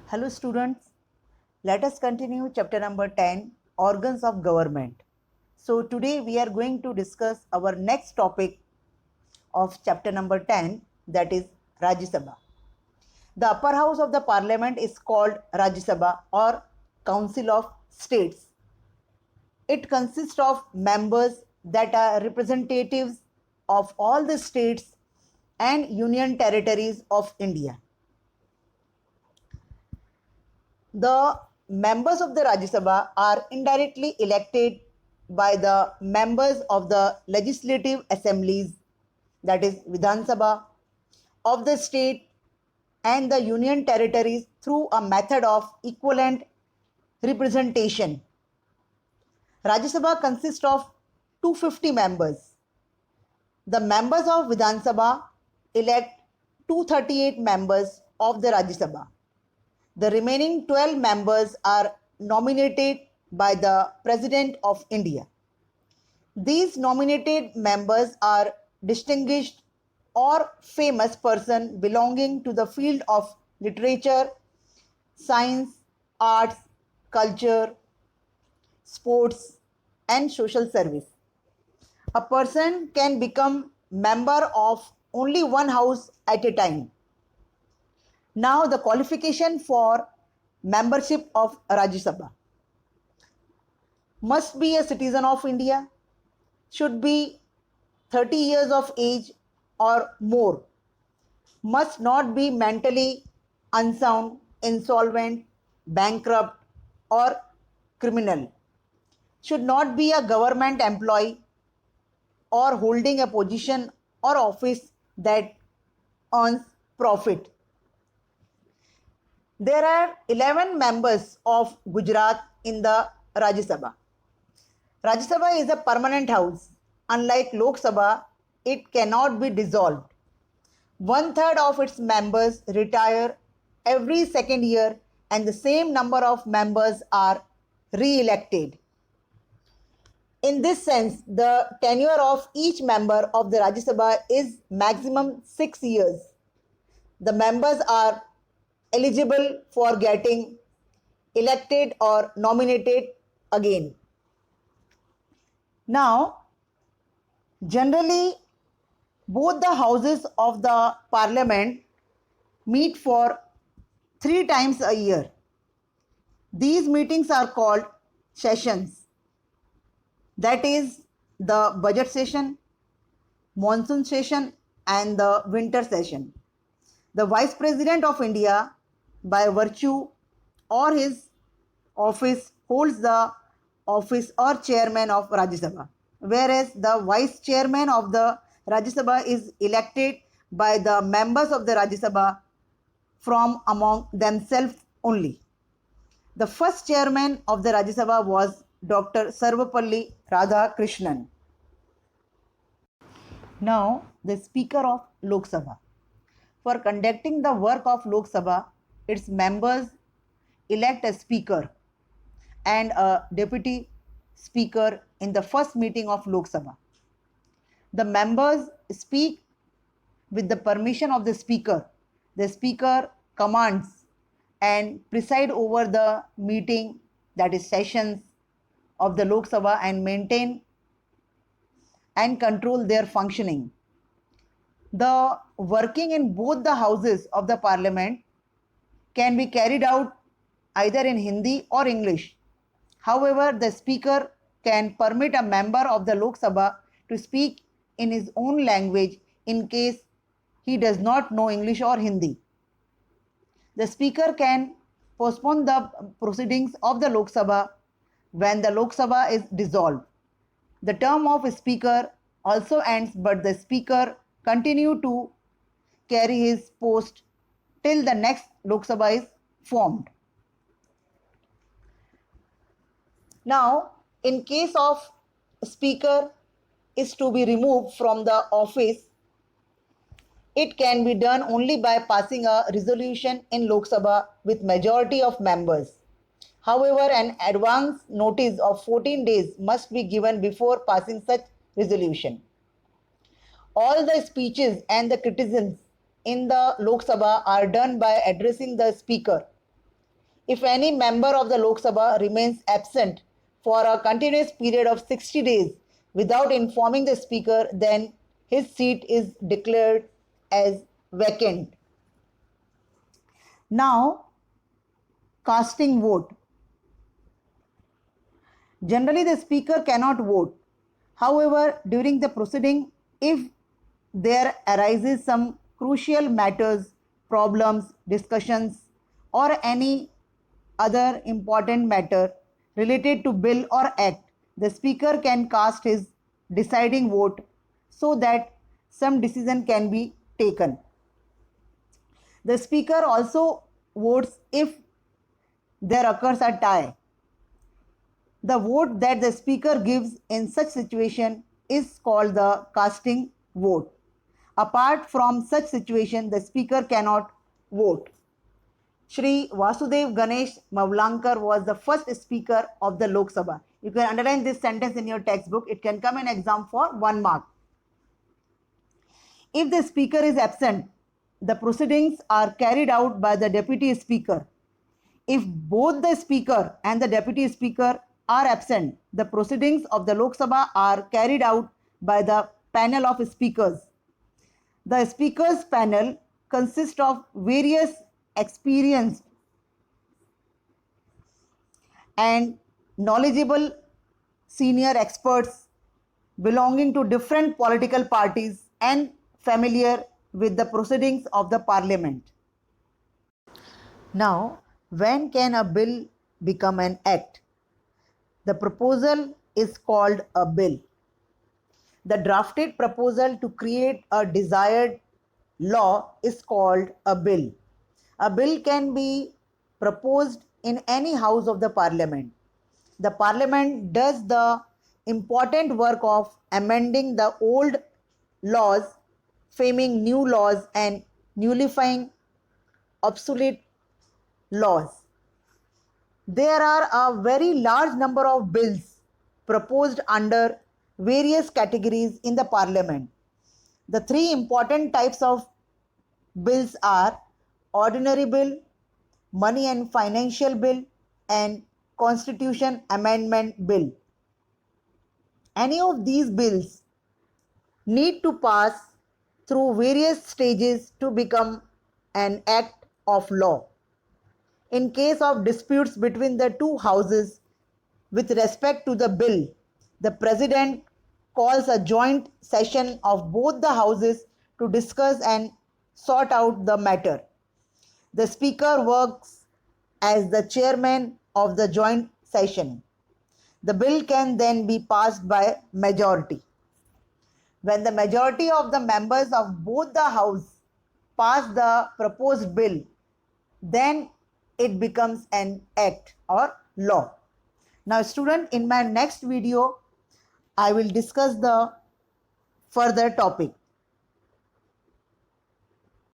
Hello students, let us continue chapter number 10, Organs of Government. So today we are going to discuss our next topic of chapter number 10, that is Rajya Sabha. The upper house of the parliament is called Rajya Sabha or Council of States. It consists of members that are representatives of all the states and union territories of India. The members of the Rajya Sabha are indirectly elected by the members of the legislative assemblies, that is Vidhan Sabha, of the state and the union territories through a method of equivalent representation. Rajya Sabha consists of 250 members. The members of Vidhan Sabha elect 238 members of the Rajya Sabha. The remaining 12 members are nominated by the President of India. These nominated members are distinguished or famous persons belonging to the field of literature, science, arts, culture, sports, and social service. A person can become member of only one house at a time. Now the qualification for membership of Rajya Sabha: must be a citizen of India, should be 30 years of age or more, must not be mentally unsound, insolvent, bankrupt, or criminal, should not be a government employee or holding a position or office that earns profit. There are 11 members of Gujarat in the Rajya Sabha. Rajya Sabha is a permanent house. Unlike Lok Sabha, it cannot be dissolved. 1/3 of its members retire every second year and the same number of members are re-elected. In this sense, the tenure of each member of the Rajya Sabha is maximum 6 years. The members are eligible for getting elected or nominated again. Now, generally, both the houses of the parliament meet for 3 times a year. These meetings are called sessions. That is the budget session, monsoon session, and the winter session. The Vice President of India, by virtue or his office, holds the office or chairman of Rajya Sabha, whereas the Vice Chairman of the Rajya Sabha is elected by the members of the Rajya Sabha from among themselves only. The first chairman of the Rajya Sabha was Dr. Sarvapalli Radhakrishnan. Now, the Speaker of Lok Sabha. For conducting the work of Lok Sabha, its members elect a speaker and a deputy speaker in the first meeting of Lok Sabha. The members speak with the permission of the speaker. The speaker commands and preside over the meeting, that is sessions of the Lok Sabha, and maintain and control their functioning. The working in both the houses of the parliament can be carried out either in Hindi or English. However, the speaker can permit a member of the Lok Sabha to speak in his own language in case he does not know English or Hindi. The speaker can postpone the proceedings of the Lok Sabha when the Lok Sabha is dissolved. The term of a speaker also ends, but the speaker continue to carry his post till the next Lok Sabha is formed. Now, in case of speaker is to be removed from the office, it can be done only by passing a resolution in Lok Sabha with majority of members. However, an advance notice of 14 days must be given before passing such resolution. All the speeches and the criticisms in the Lok Sabha are done by addressing the speaker. If any member of the Lok Sabha remains absent for a continuous period of 60 days without informing the Speaker, then his seat is declared as vacant. Now, casting vote. Generally, the Speaker cannot vote. However, during the proceeding, if there arises some crucial matters, problems, discussions, or any other important matter related to bill or act, the Speaker can cast his deciding vote so that some decision can be taken. The Speaker also votes if there occurs a tie. The vote that the Speaker gives in such situation is called the casting vote. Apart from such situation, the Speaker cannot vote. Shri Vasudev Ganesh Mavlankar was the first Speaker of the Lok Sabha. You can underline this sentence in your textbook. It can come in exam for 1 mark. If the Speaker is absent, the proceedings are carried out by the Deputy Speaker. If both the Speaker and the Deputy Speaker are absent, the proceedings of the Lok Sabha are carried out by the panel of speakers. The Speakers panel consists of various experienced and knowledgeable senior experts belonging to different political parties and familiar with the proceedings of the Parliament. Now, when can a bill become an act? The proposal is called a bill. The drafted proposal to create a desired law is called a bill. A bill can be proposed in any house of the Parliament. The Parliament does the important work of amending the old laws, framing new laws, and nullifying obsolete laws. There are a very large number of bills proposed under various categories in the Parliament. The three important types of bills are ordinary bill, money and financial bill, and constitution amendment bill. Any of these bills need to pass through various stages to become an act of law. In case of disputes between the two houses with respect to the bill, the President calls a joint session of both the houses to discuss and sort out the matter. The Speaker works as the chairman of the joint session. The bill can then be passed by majority. When the majority of the members of both the house pass the proposed bill, then it becomes an act or law. Now, student, in my next video, I will discuss the further topic.